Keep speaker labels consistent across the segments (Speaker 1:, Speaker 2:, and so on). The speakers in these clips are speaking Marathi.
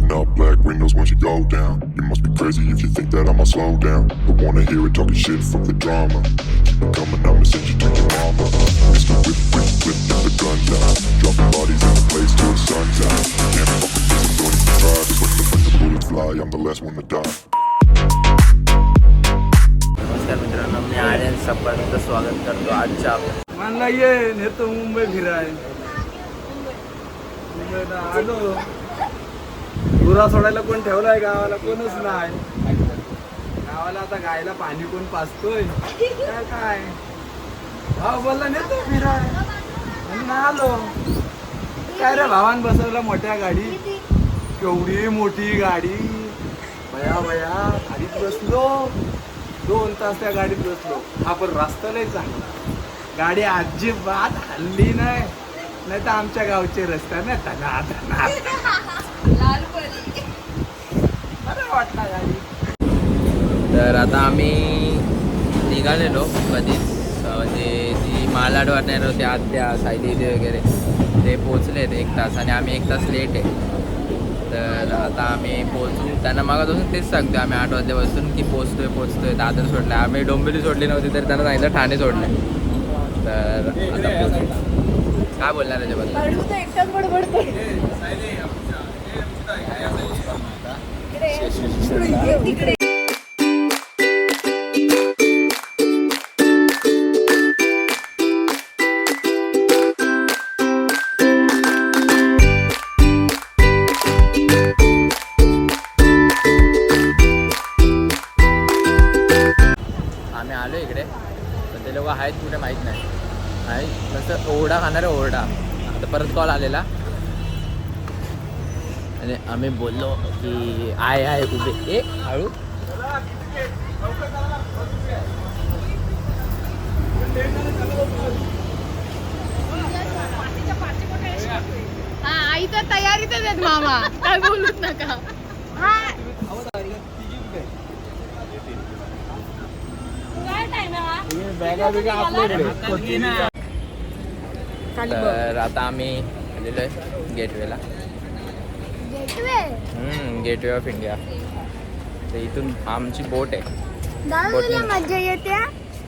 Speaker 1: Rolling up black windows once you go down. You must be crazy if you think that I'ma slow down. Don't wanna hear it talking shit, fuck the drama. Keep it coming, I'ma send you to your mama. Mr. Whip, whip, whip, get the guns out. Dropping bodies in the place till the sun's out. Can't fuck with this, I'm don't even try. Just when the bullets fly, I'm the last one to die.
Speaker 2: नमस्कार मित्रांनो, मी आर्यन सप्पांचं स्वागत करतो आजच्या
Speaker 3: मानला ये नेतो मुंबई फिराय मुंबईला आलो. गुरा सोडायला कोण ठेवलाय गावाला? कोणच नाही गावाला. आता गायला पाणी कोण पाजतोय काय? भाव बोलला नेतो फिराय म्हणून आलो. काय रे भावान बसवला मोठ्या गाडी, केवढी मोठी गाडी. बया बया गाडीत बसलो, 2 तास त्या गाडीत बसलो. आपण रस्ता लय चांगला, गाडी अजिबात हल्ली नाही. नाही तर आमच्या गावचे रस्ता नाही बरं वाटला गाडी.
Speaker 2: तर आता आम्ही निघालेलो कधीच, म्हणजे जी मालाड वाटणार होते आत्या सायली इथे वगैरे ते पोचलेत 1 तास आणि आम्ही 1 तास लेट आहे. तर आता आम्ही पोचू, त्यांना मागापासून तेच सांगतो आम्ही 8 वाजल्यापासून की पोचतोय. दादर सोडलं, आम्ही डोंबिवली सोडली नव्हती तर त्यांना सांगितलं ठाणे सोडलं. तर आता पोचू. काय बोलणार त्याच्याबद्दल? आम्ही आलो इकडे, पण ते लोक आहेत कुठे माहीत नाही. आहे तसं ओरडा खाणार आहे, ओरडा. आता परत कॉल आलेला आणि आम्ही बोललो की आहे उभे. हळू
Speaker 4: आई तर तयारीतच आहेत मामा, काय बोलूच नका.
Speaker 2: तर आता आम्ही आलेलो आहे गेटवेला. Gateway of India. तर इथून आमची बोट आहे.
Speaker 4: मजा येते.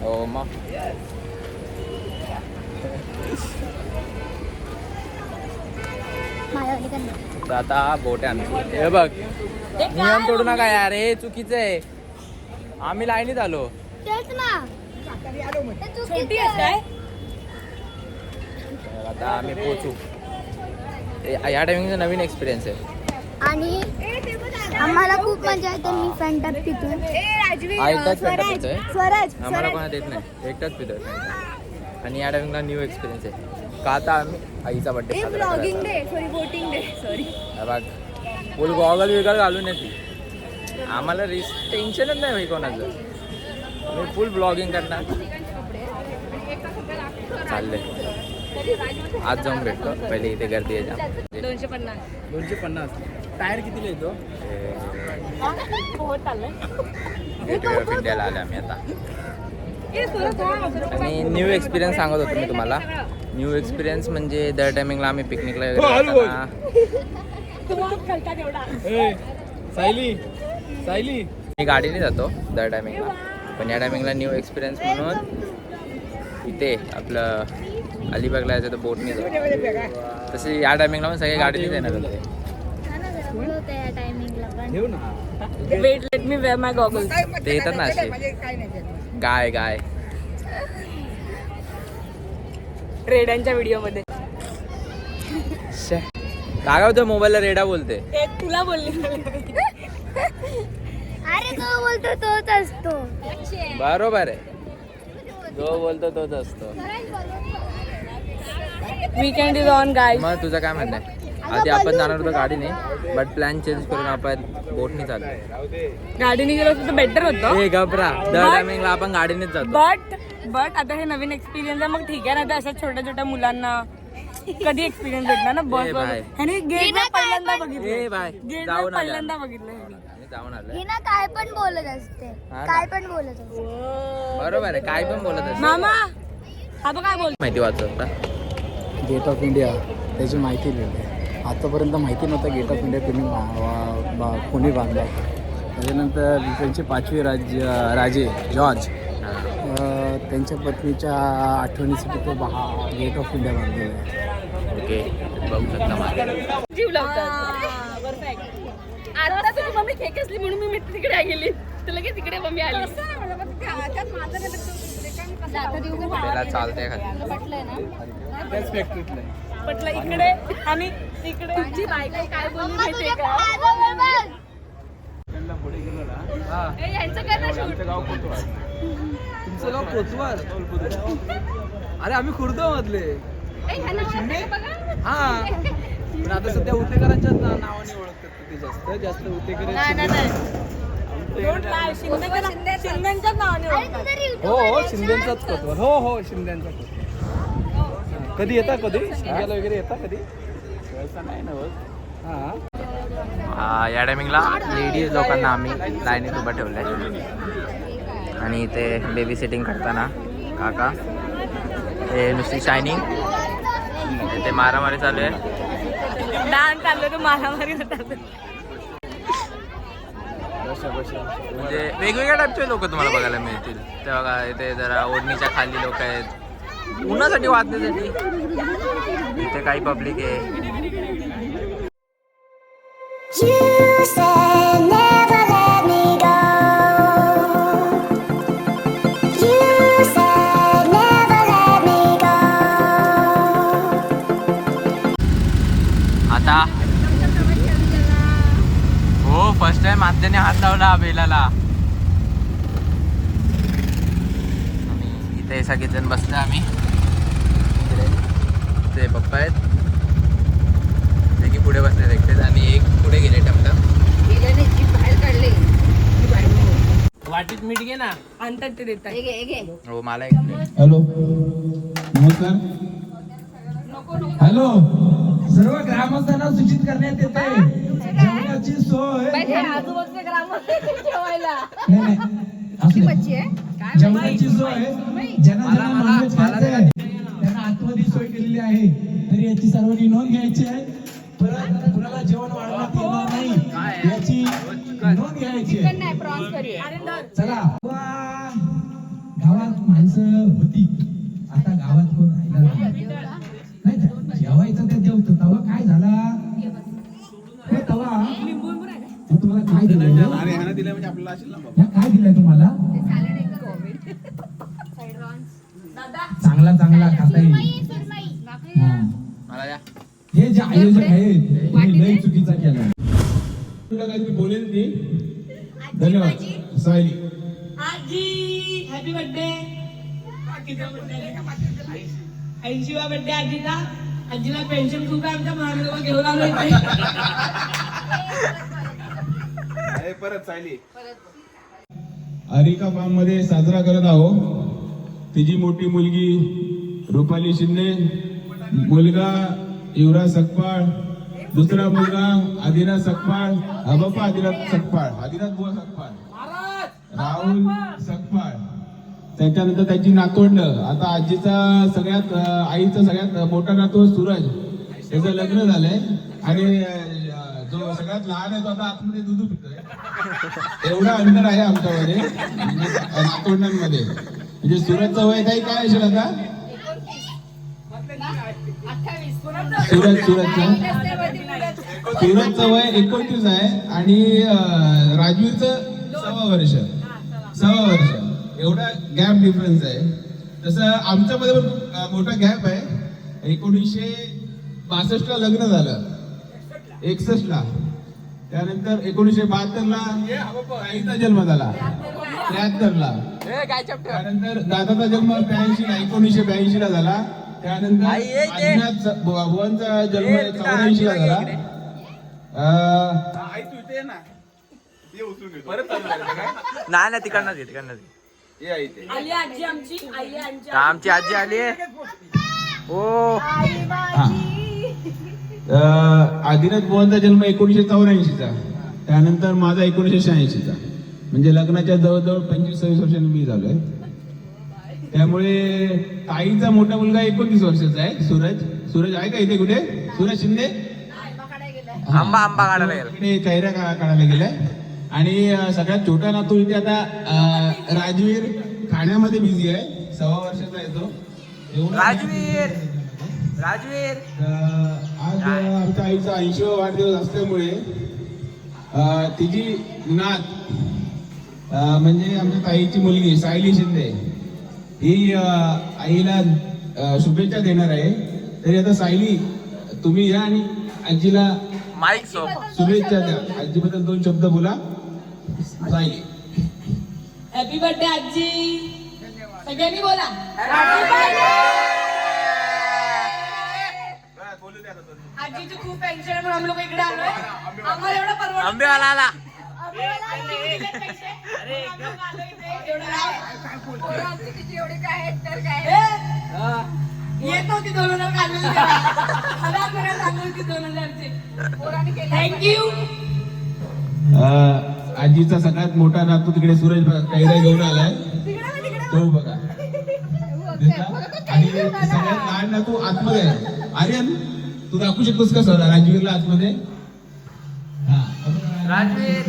Speaker 2: हो मग. तर आता बोट आहे आमची. हे बघ, नियम तोडू नका यार, हे चुकीचं आहे. आम्ही लाईनीत आलो.
Speaker 4: तेच ना,
Speaker 2: तर आता आम्ही पोचू. या टायमिंगचा नवीन एक्सपिरियन्स आहे
Speaker 4: आणि आम्हाला खूप मजा येते. मी फॅन्टा पितो.
Speaker 2: एकटाच फॅन्टा पितोय,
Speaker 4: स्वराज
Speaker 2: आम्हाला कोणा देत नाही, एकटाच पितोय. आणि या टायमिंगला न्यू एक्सपिरियन्स आहे. का आता आम्ही आईचा बड्डे साजरा बघ, फुल गॉगल विगल घालून येते. आम्हाला टेन्शनच नाही भाई कोणाचं. मी फुल ब्लॉगिंग करणार. चाललंय आज जाऊन भेटतो. पहिले इथे गर्दी आहे.
Speaker 3: 250 टायर कितीला येतो?
Speaker 2: गेटवे ऑफ इंडियाला आले आम्ही आता. आणि न्यू एक्सपिरियन्स सांगत होतो मी तुम्हाला. न्यू एक्सपिरियन्स म्हणजे दर टायमिंगला आम्ही पिकनिकला
Speaker 3: सायली
Speaker 2: मी गाडीने जातो दर टायमिंगला, पण या टायमिंगला न्यू एक्सपिरियन्स म्हणून इथे आपलं अलिबागला यायचं तर बोटने जातो. तसे या टायमिंगला पण सगळे गाडीनेच येणार होते. ते येतात ना असे गाय
Speaker 5: रेड्यांच्या व्हिडिओ मध्ये.
Speaker 2: काय होतं मोबाईलला रेडा बोलते.
Speaker 5: तुला बोलली.
Speaker 4: अरे तो बोलतो तोच असतो.
Speaker 2: बरोबर आहे, जो बोलतो तोच असतो.
Speaker 5: Weekend is on guys.
Speaker 2: मग तुझं काय म्हणणं आहे? आधी आपण जाणार होतो गाडीने, बट प्लॅन चेंज करून आपण बोटने चालू.
Speaker 5: गाडीने गेलो तर बेटर होतं.
Speaker 2: हे घबरा, दर टायमिंगला आपण गाडीनेच जातो.
Speaker 5: बट आता हे नवीन एक्सपिरियन्स आहे. मग ठीक आहे ना, तर अशा छोट्या मुलांना कधी एक्सपिरियन्स भेटणार ना बस. ह्याने गेट पहिल्यांदा बघितलं.
Speaker 2: जाऊन
Speaker 5: पहिल्यांदा बघितलं.
Speaker 2: जाऊन आलोय.
Speaker 4: ही ना काय पण बोलत असते, काय पण बोलत असते.
Speaker 2: बरोबर आहे, काय पण बोलत असते.
Speaker 5: मामा हा काय बोल
Speaker 2: माहिती वाचत होता.
Speaker 3: गेट ऑफ इंडिया त्याची माहिती लिहिली. आतापर्यंत माहिती नव्हतं गेट ऑफ इंडिया कोणी बांधला. त्याच्यानंतर त्यांचे 5वे राजे जॉर्ज त्यांच्या पत्नीच्या आठवणीसाठी तो गेट ऑफ इंडिया बांधलेला आहे.
Speaker 2: ओके बघू शकता मला.
Speaker 5: जीव लावतात. आता तुझी मम्मी खेक असली म्हणून मी तिकडे गेली, तर लगेच तिकडे मम्मी आली.
Speaker 2: त्याला चालतंय खाली.
Speaker 3: त्याच फॅक्टरीतलं
Speaker 5: म्हटलं इकडे आणि इकडे तुझी बायको काय बोलली माहितीये का?
Speaker 3: त्यांना पुढे गेलो ना.
Speaker 5: ए, यांचं काय ना शूट.
Speaker 3: आमचं गाव कोतवाल. तुमचं गाव कोतवाल? अरे आम्ही खुर्दमधले. हा पण आता सध्या उतेकरांच्याच नावाने ओळखतात तिथे जास्त उतेकर.
Speaker 5: शिंदेच्याच नावाने ओळखतात.
Speaker 3: हो शिंदेचाच कोतवाल. हो शिंदेचा कोतवाल. कधी येता कधी शिंद्याला वगैरे येता कधी? सहसा नाही ना होत.
Speaker 2: या टायमिंगला लेडीज लोकांना आम्ही लाईनीत उभं ठेवलं आहे. आणि इथे बेबी सिटिंग करताना काका हे नुसती शायनिंग, इथे मारामारी चालू आहे.
Speaker 5: डान्स चाललो तर मारामारी होतात.
Speaker 2: म्हणजे वेगवेगळ्या टाईपचे लोक तुम्हाला बघायला मिळतील. ते बघा इथे जरा ओढणीच्या खाली लोक आहेत, उन्हासाठी वाचण्यासाठी. इथे काही पब्लिक आहे.
Speaker 4: You said never let me go. You said never let me go.
Speaker 2: आता हो फर्स्ट टाइम आत्याने हात लावला बैलाला. आणि इथे सगळेजण बसले आम्ही. ते पप्पा आहेत ते की पुढे बसले एकटेच आणि एक पुढे गेले टमटम. वाटीत मीठ घे ना.
Speaker 5: आणतात ते देतात.
Speaker 2: हो मला एक
Speaker 6: हॅलो नमस्कार. हॅलो सर्व ग्रामस्थांना सूचित करण्यात येत आहे जेवणाची सोय.
Speaker 5: आजूबाजूचे ग्रामस्थ जेवायला.
Speaker 6: नाही असू दे. जेवणाची सोय ज्यांना नॉनव्हेज खायचंय त्यांना आतमध्ये सोय केलेली आहे. तरी याची सर्वांनी नोंद घ्यायची आहे. परत कुणाला जेवण वाढवण्यात येणार नाही याची नोंद घ्यायची आहे. चला गावात माणसं होती, आता गावात कोण राहिला नाही. जेवायचं ते जेवतो तेव्हा काय झाला तेव्हा तुम्हाला काय दिलं? काय दिलंय तुम्हाला? चांगला खाता येईल.
Speaker 2: मला द्या.
Speaker 6: हे जे आयोजक आहेत त्यांनी लय चुकीचा केला. तुला काहीतरी बोलेल ती. धन्यवाद सायली.
Speaker 5: आजी हॅपी बर्थडे. 80वा बर्थडे आजीला. आजीला पेन्शन खूप आहे आमच्या महानगरला घेऊन आलो.
Speaker 3: परत सायली
Speaker 6: अरिका फार्म मध्ये साजरा करत आहोत. तिची मोठी मुलगी रुपाली शिंदे, मुलगा युवराज सकपाळ, दुसरा मुलगा आदिनाथ सकपाळ. हा बाप्पा आदिनाथ सकपाळ, आदिनाथ बुवा सकपाळ, राहुल सकपाळ. त्याच्यानंतर त्याची नातवंड. आता आजीचा सगळ्यात आईचा सगळ्यात मोठा नातू सूरज, त्याचं लग्न झालंय. आणि जो सगळ्यात लहान आहे तो आता आतमध्ये दूध पितोय. एवढं अंतर आहे आमच्यामध्ये नातवंडांमध्ये. म्हणजे सूरजचं वय काही काय असेल आता? सूरजचं वय 29 आहे आणि राजवीरचं 6 वर्ष. एवढा गॅप डिफरन्स आहे. तसं आमच्यामध्ये पण मोठा गॅप आहे. 1962 ला लग्न झालं, 61 ला. त्यानंतर 1972 ला आईचा जन्म झाला, 73 ला. त्यानंतर दादाचा जन्म 82 ला, 1982 ला झाला. त्यानंतर आदिनाथ बुवांचा जन्म 84 ला झाला.
Speaker 2: नाही तिकडनं दे तिकडनं दे.
Speaker 5: आली आजी आमची.
Speaker 2: आमची आजी आली आहे. ओ
Speaker 6: आदिनाथ बुवांचा जन्म 1984 चा. त्यानंतर माझा 1986 चा. म्हणजे लग्नाच्या जवळजवळ 25-26 वर्षांनी मी झालोय. त्यामुळे ताईचा मोठा मुलगा 29 वर्षाचा आहे, सूरज. सूरज आहे का इथे कुठे? सूरज शिंदे
Speaker 2: आंबा काढायला गेला.
Speaker 6: इकडे कैऱ्या काढायला गेलाय. आणि सगळ्यात छोटा नातू इथे आता राजवीर खाण्यामध्ये बिझी आहे. 6 वर्षाचा आहे तो.
Speaker 2: राजवीर
Speaker 6: आज आमच्या आईचा 80वा वाढदिवस असल्यामुळे तिची नात म्हणजे आमच्या ताईची मुलगी सायली शिंदे ही आईला शुभेच्छा देणार आहे. तरी आता सायली तुम्ही या आणि आजीला
Speaker 2: माईक
Speaker 6: शुभेच्छा द्या. आजीबद्दल 2 शब्द बोला. सायली.
Speaker 5: हॅपी बर्थडे आजी. सगळ्यांनी बोला. आजीची खूप टेन्शन आहे म्हणून आम्ही लोक इकडे आलोय. आम्हाला एवढं परवडत
Speaker 2: आंबेवाला आला.
Speaker 5: येत होती 2000 काढलेली. 2000ची. थँक्यू.
Speaker 6: आजीचा सगळ्यात मोठा नातू तिकडे सूरज कैऱ्या घेऊन आलाय. तो बघा. आणि सगळ्यात लहान नातू आतमध्ये आहे. आर्यन तू दाखवू शकतोस का सर राजवीरला आतमध्ये?
Speaker 2: राजवीर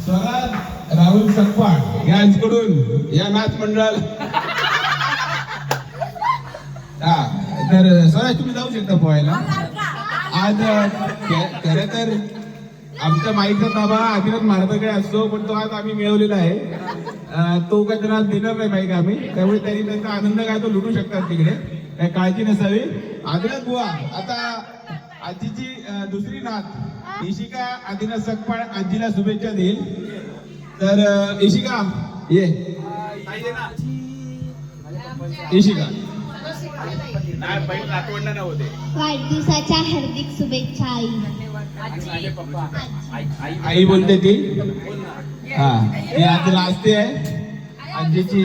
Speaker 6: स्वराज राहुल सकपाळ यांच्याकडून या नाच मंडळाला. तर स्वराज तुम्ही जाऊ शकता पोहायला. आज खरं तर आमच्या माईचा ताबा आदिनाथ महाराजाकडे असतो, पण तो आज आम्ही मिळवलेला आहे. तो काय त्यांना देणार नाही माईक आम्ही, त्यामुळे त्यांनी त्यांचा आनंद काय तो लुटू शकतात तिकडे, काय काळजी नसावी. आदिनाथ बुवा आता आजीची दुसरी नात इशिका आदिनाथ सकपाळ आजीला शुभेच्छा देईल. तर इशिका ये. इशिका
Speaker 4: वाढदिवसाच्या हार्दिक शुभेच्छा आई.
Speaker 6: आई बोलते ती. हा ती आज लाजते आहे आजीची.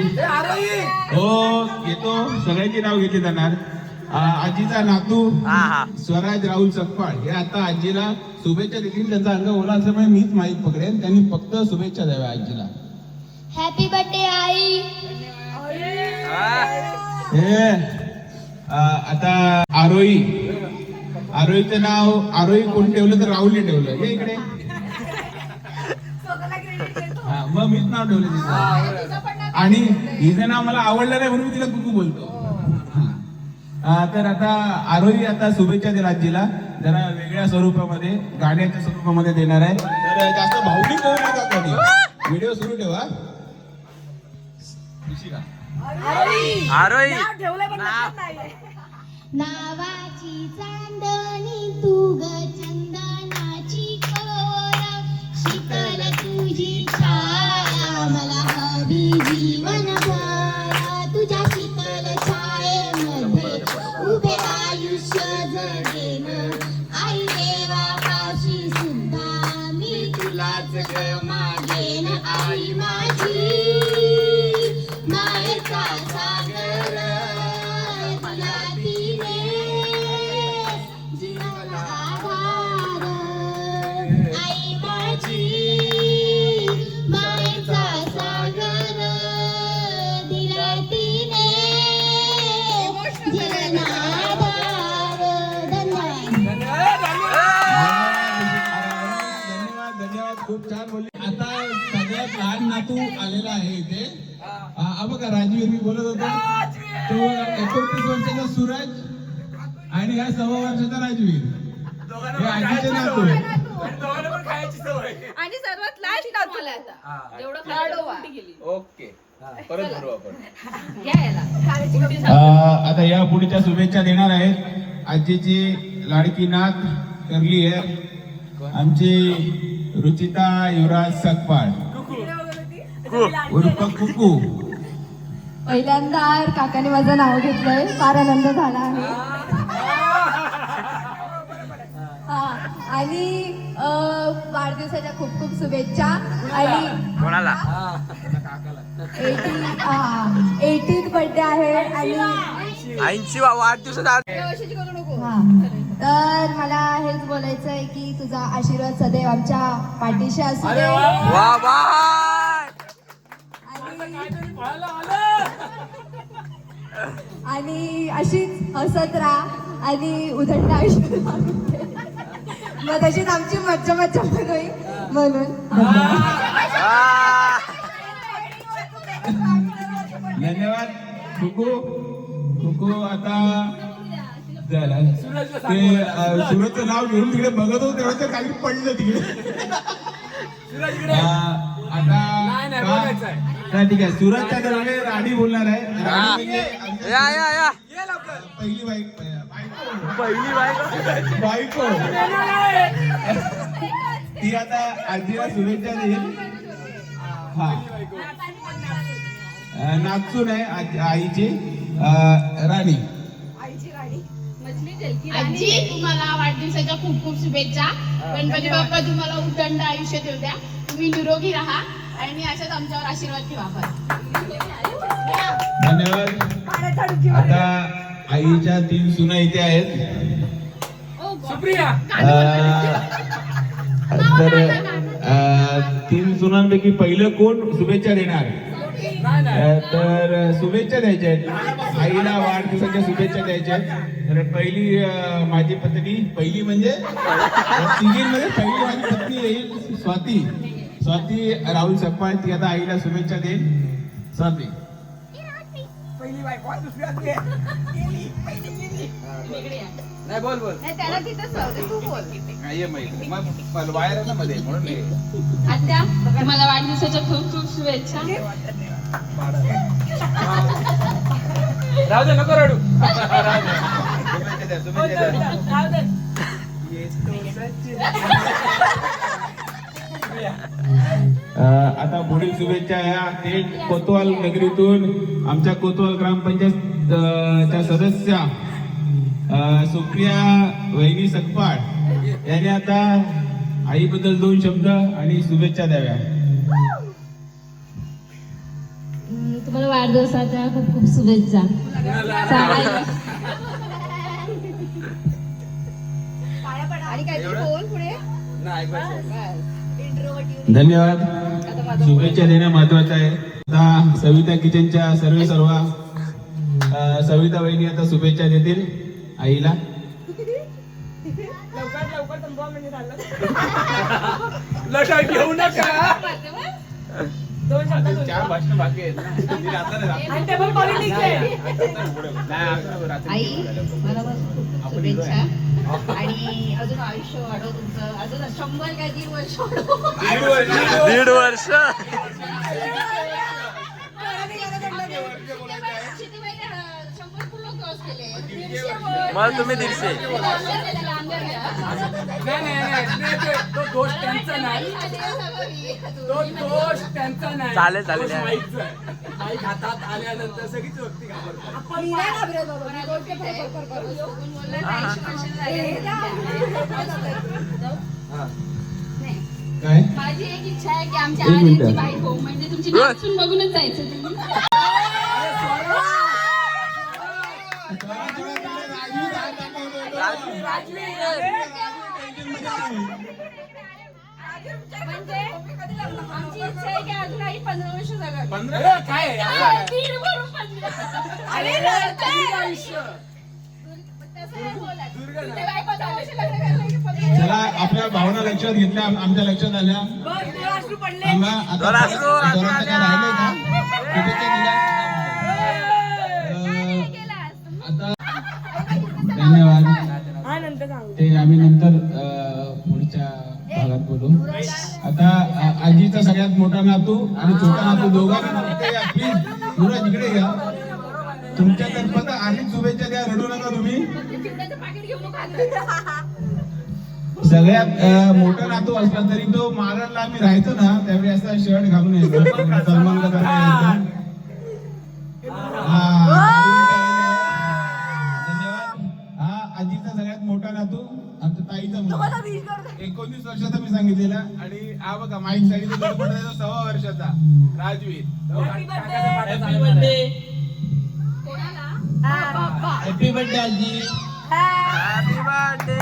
Speaker 6: हो घेतो, सगळ्यांची नाव घेतली जाणार. आजीचा नातू स्वराज राहुल सकपाळ हे आता आजीला शुभेच्छा देतील. त्यांचा अंग ओला असल्यामुळे मीच माईक पकडेन, त्यांनी फक्त शुभेच्छा द्याव्या आजीला.
Speaker 4: हॅपी बर्थडे आई.
Speaker 6: हे आता आरोहीचं नाव आरोही कोण ठेवलं तर राहुलने ठेवलं. हे इकडे मग मीच नाव ठेवलं तिचं. आणि हिचं नाव मला आवडलं नाही म्हणून तिला कुकू बोलतो. तर आता आरोही आता शुभेच्छा दिला आजीला, जरा वेगळ्या स्वरूपामध्ये गाण्याच्या स्वरूपामध्ये देणार आहे. तर जास्त भावनिक करू नका कोणी. व्हिडिओ सुरू ठेवा.
Speaker 2: आरोही
Speaker 4: नावाची चांदणी तू ग चंदनाची कोर, शीतल तुझी छाया मला हवी जीवनभर. तुझ्या शीतल छायेमध्ये उभे आयुष्य जगेन. आई देवापाशी सुद्धा मी तुलाच ग मागेन. आई माझी मायेचा सागर तुला तिने जीवनाला आधार. आई माझी मायेचा सागर दिला तिने जीवनाला आधार. धन्यवाद.
Speaker 6: धन्यवाद. खूप छान बोलली. आता सगळ्यात लहान नातू आलेला आहे इथे. बघा राजवीर मी बोलत होतो, तो 29 वर्षाचा सूरज आणि ह्या 6 वर्षाचा राजवीर हे आजीचे नातू.
Speaker 5: आणि सर्वात लास्ट नातू आता एवढं
Speaker 3: ओके परत भरू आपण.
Speaker 6: आता या पुढच्या शुभेच्छा देणार आहेत आजीची लाडकी नात करली आहे आमची रुचिता युवराज सकपाळ उर्फ कुकू.
Speaker 7: पहिल्यांदा काकाने माझं नाव घेतलंय, फार आनंद झाला आहे. आणि वाढदिवसाच्या खूप खूप शुभेच्छा. आणि
Speaker 2: कोणाला
Speaker 7: 80th बर्थडे आहे आणि
Speaker 2: 80 वाढदिवसाचा.
Speaker 7: तर मला हेच बोलायचं आहे की तुझा आशीर्वाद सदैव आमच्या पाठीशी असू दे.
Speaker 2: वा वा.
Speaker 7: आणि अशीच हसत राहा आणि उदंड आयुष्य मग तशीच आमची मज्जा मज्जा पण होईल म्हणून
Speaker 6: धन्यवाद कुकू आता झालं ते सुरतचं नाव घेऊन तिकडे बघत होतो तेव्हा ते काही पडलं तिकडे आता ठीक आहे सुरतच्या दरम्यान राणी बोलणार आहे राणी म्हणजे
Speaker 2: या
Speaker 6: पहिली बायको ती आता आजीला शुभेच्छा देईल हा नागसून आहे आईची राणी
Speaker 8: आजी तुम्हाला वाढदिवसाच्या खूप खूप शुभेच्छा. गणपती बाप्पा तुम्हाला उदंड आयुष्य देऊ द्या. तुम्ही निरोगी राहा आणि अशाच आमच्यावर आशीर्वाद ठेवा.
Speaker 6: धन्यवाद. आता आईच्या 3 सुना इथे आहेत. तर 3 सुनांपैकी पहिलं कोण शुभेच्छा देणार? तर शुभेच्छा द्यायच्या आहेत आईला वाढदिवसाच्या शुभेच्छा द्यायच्या आहेत. तर पहिली माझी पत्नी पहिली म्हणजे तिघींमध्ये पहिली माझी पत्नी येईल स्वाती राहुल सकपाळ. ती आता आईला शुभेच्छा देईल. स्वाती
Speaker 3: नाही बोल
Speaker 8: त्याला तिथंच राहू दे, तू बोल.
Speaker 3: मग वायर आहे ना मध्ये म्हणून
Speaker 8: आत्या तुम्हाला वाढदिवसाच्या खूप खूप शुभेच्छा.
Speaker 3: राहू दे नको रडू.
Speaker 6: आता पुढील शुभेच्छा ह्या थेट कोतवाल नगरीतून आमच्या कोतवाल ग्रामपंचायतच्या सदस्या सुप्रिया वहिनी सकपाळ यांनी आता आईबद्दल 2 शब्द आणि शुभेच्छा द्याव्या.
Speaker 8: तुम्हाला वाढदिवसाच्या खूप खूप शुभेच्छा.
Speaker 6: धन्यवाद. शुभेच्छा देणं महत्वाचं आहे. आता सविता किचनच्या सर्व सविता वहिनी आता शुभेच्छा देतील आईला.
Speaker 3: लटा घेऊ नका.
Speaker 5: 2 शब्द
Speaker 3: 4 भाषण बाकी आहेत ना.
Speaker 5: आणि ते पण पॉलिटिक्स आहे.
Speaker 7: आई मला खूप शुभेच्छा आणि अजून आयुष्य वाढव तुमचं. अजून 100 काय 1.5 वर्ष वाढव.
Speaker 2: 1.5 वर्ष. मग तुम्ही 150.
Speaker 3: तो दोष त्यांचा नाही. तो दोष त्यांचा नाही.
Speaker 2: चालेल.
Speaker 3: दोष माईकचा आहे. माईक हातात आल्यानंतर सगळीच व्यक्ती घाबरतात.
Speaker 7: मी नाही घाबरत बाबा. मी बोलते
Speaker 6: काय
Speaker 8: माझी एक इच्छा आहे की आमच्या
Speaker 6: एक मिनिट.
Speaker 8: आजीची बायको म्हणजे तुमची नाचून बघूनच जायचं तुम्ही. म्हणजे आमची इच्छा आहे की अजून आई 15 वर्ष जगावी.
Speaker 3: 15 काय आहे?
Speaker 8: 1.5 वरून 15.
Speaker 3: अरे आयुष्य.
Speaker 8: तसं नाही बोलत. तुझ्या बायकोचं वर्ष लग्न करायला की 15.
Speaker 6: चला आपल्या भावना लक्षात घेतल्या आमच्या लक्षात आल्या.
Speaker 5: अश्रू पडले.
Speaker 6: थांबा, आता
Speaker 2: दोरासू,
Speaker 6: दोरासू काय राहिले का? शुभेच्छा दिल्या. आता धन्यवाद.
Speaker 5: हा नंतर सांगू.
Speaker 6: ते आम्ही नंतर पुढच्या भागात बोलू. आता आजीचा सगळ्यात मोठा नातू आणि छोटा नातू दोघांना प्लीज पुरा तिकडे घ्या. तुमच्यातर्फे तर आधीच शुभेच्छा द्या. रडू नका तुम्ही. सगळ्यात मोठा नातू असला तरी तो मारडला आम्ही राहायचो ना त्यावेळी असा शर्ट घालून यायचो सलमान खान यायचा. धन्यवाद. हा आजीचा सगळ्यात मोठा नातू आमच्या ताईचा मुलगा 19 वर्षाचा मी सांगितलेला. आणि हा बघा माईक साईडचा गडबड आहे, तो 6 वर्षाचा Rajveer. Happy birthday. Happy birthday आजी.
Speaker 2: Happy birthday.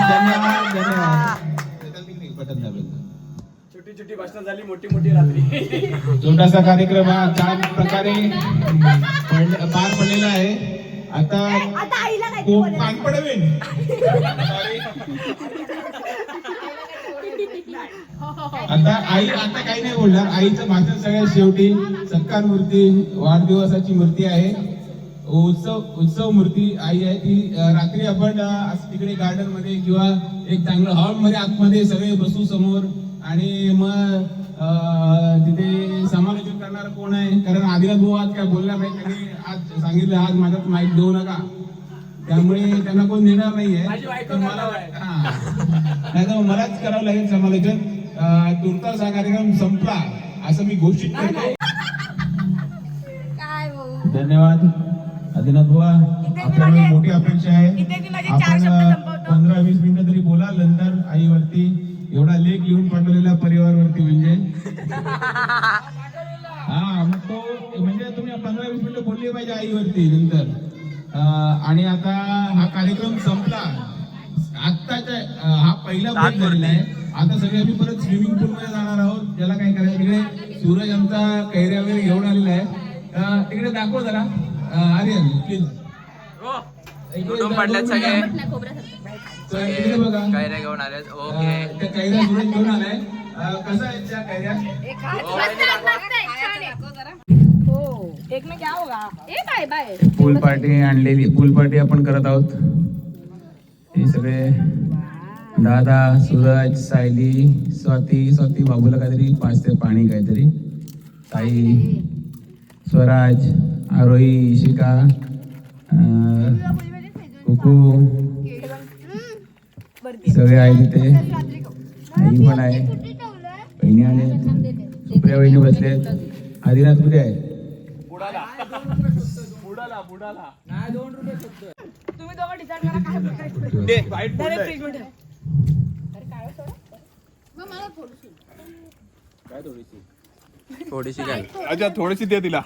Speaker 6: धन्यवाद. बटन दाबेल.
Speaker 3: छोटी छोटी भाषण झाली, मोठी मोठी रात्री.
Speaker 6: छोटासा कार्यक्रम हा छान प्रकारे पार पडलेला आहे. आता
Speaker 7: आईला काय
Speaker 6: पान पडवेन. आता काही नाही बोलणार. आईचं भाषण सगळ्यात शेवटी. सत्कार मूर्ती, वाढदिवसाची मूर्ती आहे, उत्सव मूर्ती आई आहे ती. रात्री आपण असं तिकडे गार्डन मध्ये किंवा एक चांगलं हॉल मध्ये आतमध्ये सगळे बसू समोर आणि मग तिथे समालोचन करणार कोण आहे. कारण आदिनाथ भाऊ आज काय बोलणार नाही. त्यांनी आज सांगितलं आज माझ्यात माईक देऊ नका, त्यामुळे त्यांना कोण देणार नाहीये. नाही तर मलाच करावं लागेल समालोचन. तुर्तास हा कार्यक्रम संपला असं मी घोषित करतो. धन्यवाद आदिनाथ बुवा. आपल्याला मोठी अपेक्षा आहे. आपण 15-20 मिनिटं तरी बोला नंतर आईवरती. एवढा लेख लिहून पाठवलेला परिवारवरती म्हणजे हा मग तो म्हणजे तुम्ही 15-20 मिनिटं बोलली पाहिजे आईवरती नंतर. आणि आता हा कार्यक्रम संपला. आत्ताच्या हा पहिला ब्रेक झालेला आहे. आता सगळे आम्ही परत स्विमिंग पूल मध्ये जाणार आहोत. ज्याला काय करायचं तिकडे सूरज आमचा कैऱ्या वगैरे घेऊन आलेला आहे. तिकडे दाखव जरा आर्यन प्लीज.
Speaker 2: पडल्यात सगळे
Speaker 6: इकडे बघा
Speaker 2: कैऱ्या घेऊन आले. ओके
Speaker 6: त्या कैऱ्या सूरज घेऊन आलाय. कसं आहे त्या कैऱ्या?
Speaker 5: एक में क्या होगा?
Speaker 6: पूल पार्टी आणलेली. पूल पार्टी आपण करत आहोत. हे सगळे दादा, सूरज, सायली, स्वाती बाबूला काहीतरी 5 ते पाणी काहीतरी, ताई, स्वराज, आरोही, इशिका, कुकू सगळे आहे तिथे. आई पण आहे, बहिणी आले, सुप्रिया बहिणी बसलेत. आदिनाथ कुठे आहे?
Speaker 5: तुम्ही दोघं डिसाईड करा काय फ्रीज मध्ये.
Speaker 2: थोडीशी काय
Speaker 3: अच्छा थोडीशी दे तिला.